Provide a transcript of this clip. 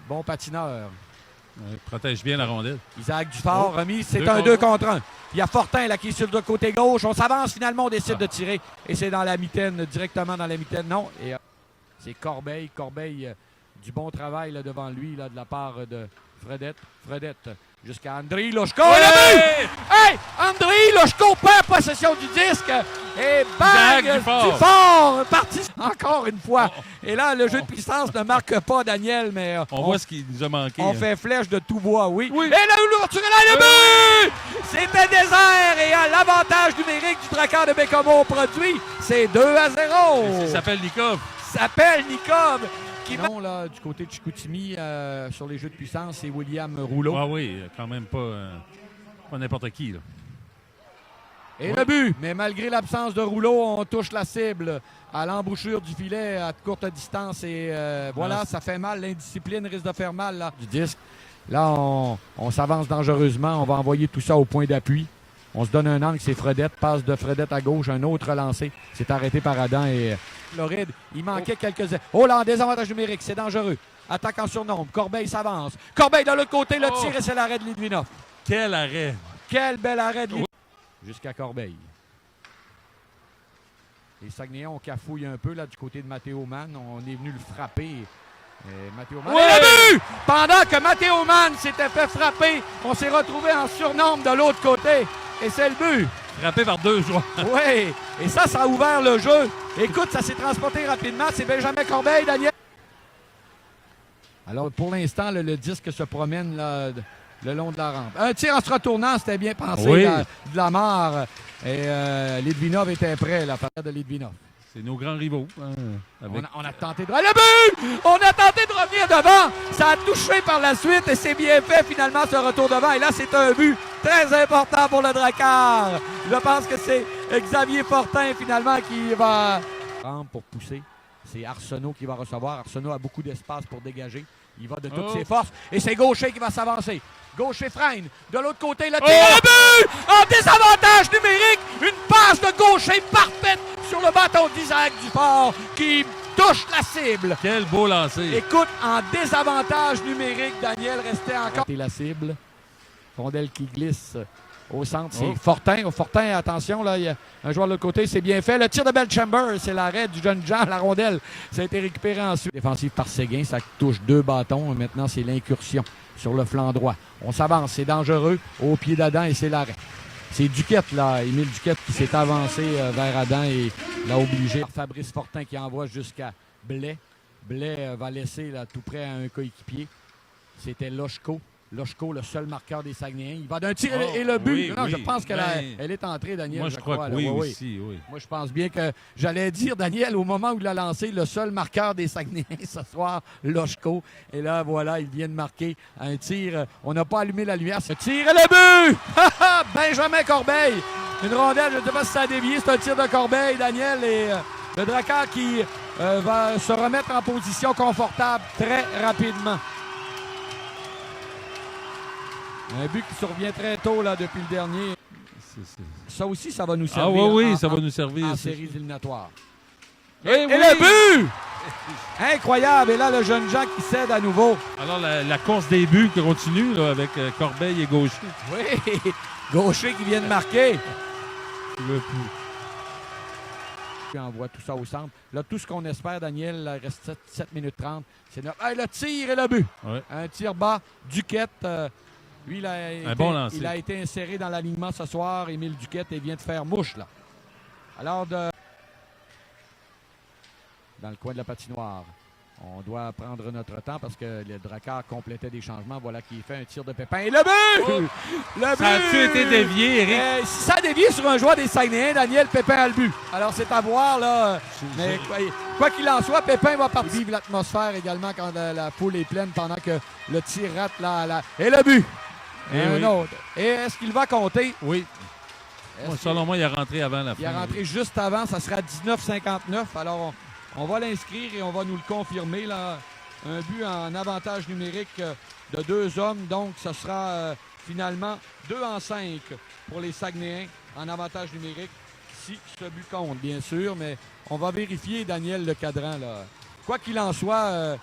Bon patineur. Protège bien la rondelle. Isaac Dufort remis, c'est un 2 contre 1. Il y a Fortin là, qui est sur le côté gauche. On s'avance finalement, on décide de tirer. Et c'est dans la mitaine, directement dans la mitaine. Non, et c'est Corbeil. Corbeil, du bon travail là, devant lui là, de la part de Fredette. Fredette jusqu'à Andriy Loshko. Ouais! Et le but! Hey! Andriy Loshko perd possession du disque. Et bang! Dufort parti encore une fois. Et là, le jeu de puissance ne marque pas Daniel, mais on voit ce qui nous a manqué. On fait flèche de tout bois, oui. Et là, l'ouverture est là, le but! C'était désert et à l'avantage numérique du Drakkar de Bécomo produit. C'est 2-0. Ça s'appelle Nikov. S'appelle Nikov. Non, là, du côté de Chicoutimi, sur les jeux de puissance, c'est William Rouleau. Ah oui, quand même pas n'importe qui. Là. Et le but, mais malgré l'absence de Rouleau, on touche la cible à l'embouchure du filet à courte distance. Et voilà, ça fait mal. L'indiscipline risque de faire mal là, du disque. Là, on s'avance dangereusement. On va envoyer tout ça au point d'appui. On se donne un angle, c'est Fredette. Passe de Fredette à gauche, un autre lancé. C'est arrêté par Adam et Floride. Il manquait quelques... Oh là, en désavantage numérique, c'est dangereux. Attaque en surnombre. Corbeil s'avance. Corbeil de l'autre côté, le tir et c'est l'arrêt de Litvinov. Quel arrêt! Quel bel arrêt de Litvinov. Jusqu'à Corbeil. Les Saguenayens, on cafouille un peu là du côté de Matteo Mann. On est venu le frapper. Matteo Mann. Et le but! Pendant que Matteo Mann s'était fait frapper, on s'est retrouvé en surnombre de l'autre côté. Et c'est le but. Frappé par deux joueurs. Oui. Et ça a ouvert le jeu. Écoute, ça s'est transporté rapidement. C'est Benjamin Corbeil, Daniel. Alors, pour l'instant, le disque se promène là, le long de la rampe. Un tir en se retournant, c'était bien pensé. Oui. De la mare. Et Litvinov était prêt, la part de Litvinov. C'est nos grands rivaux. Hein, avec... on a tenté de... Le but! On a tenté de revenir devant. Ça a touché par la suite et c'est bien fait finalement ce retour devant. Et là, c'est un but très important pour le Drakkar. Je pense que c'est Xavier Fortin finalement qui va... Pour pousser. C'est Arsenault qui va recevoir. Arsenault a beaucoup d'espace pour dégager. Il va de toutes ses forces. Et c'est Gaucher qui va s'avancer. Gaucher freine. De l'autre côté, le tir et le but! En désavantage numérique! Une passe de Gaucher parfaite sur le bâton d'Isaac Dufort qui touche la cible. Quel beau lancer. Écoute, en désavantage numérique, Daniel restait encore... C'est la cible. Rondelle qui glisse au centre. C'est Fortin. Fortin, attention, là, il y a un joueur de l'autre côté. C'est bien fait. Le tir de Belchamber, c'est l'arrêt du jeune Jean. La rondelle, ça a été récupéré ensuite. Défensive par Séguin, ça touche 2 bâtons. Maintenant, c'est l'incursion sur le flanc droit. On s'avance, c'est dangereux. Au pied d'Adam et c'est l'arrêt. C'est Duquette, là, Émile Duquette qui s'est avancé vers Adam et l'a obligé. Fabrice Fortin qui envoie jusqu'à Blais. Blais va laisser là, tout près à un coéquipier. C'était Loshko. Loshko, le seul marqueur des Saguenayens. Il va d'un tir et le but. Oui, non, oui, je pense qu'elle elle est entrée, Daniel. Moi, je crois que oui, aussi. Oui. Moi, je pense bien que j'allais dire, Daniel, au moment où il a lancé, le seul marqueur des Saguenayens ce soir, Loshko. Et là, voilà, il vient de marquer un tir. On n'a pas allumé la lumière. Ce tir et le but! Benjamin Corbeil. Une rondelle, je ne sais pas si ça a dévié. C'est un tir de Corbeil, Daniel. Et le Drakkar qui va se remettre en position confortable très rapidement. Un but qui survient très tôt là, depuis le dernier. Ça aussi, ça va nous servir. Ah oui, ça va nous servir. En séries éliminatoires. Et le but! Incroyable! Et là, le jeune Jean qui cède à nouveau. Alors, la course des buts continue là, avec Corbeil et Gaucher. Oui! Gaucher qui vient de marquer. Puis on voit tout ça au centre. Là, tout ce qu'on espère, Daniel, il reste 7 minutes 30. C'est le tir et le but. Ouais. Un tir bas. Duquette... Lui, il a été inséré dans l'alignement ce soir, Émile Duquette, et vient de faire mouche, là. Alors, dans le coin de la patinoire, on doit prendre notre temps parce que le Drakkar complétait des changements. Voilà qui fait un tir de Pépin. Et le but! Le but! Ça a-tu été dévié, Éric? Si ça a dévié sur un joueur des Saguenayens, Daniel, Pépin a le but. Alors, c'est à voir, là. Mais quoi qu'il en soit, Pépin va partir. Vive l'atmosphère également quand la foule est pleine pendant que le tir rate là. Et le but! Et un autre. Et est-ce qu'il va compter? Oui. Selon moi, il est rentré avant la fin. Il est rentré juste avant. Ça sera 19,59. Alors, on va l'inscrire et on va nous le confirmer. Là. Un but en avantage numérique de 2 hommes. Donc, ce sera finalement 2-5 pour les Saguenayens en avantage numérique. Si ce but compte, bien sûr. Mais on va vérifier, Daniel, le cadran. Là. Quoi qu'il en soit...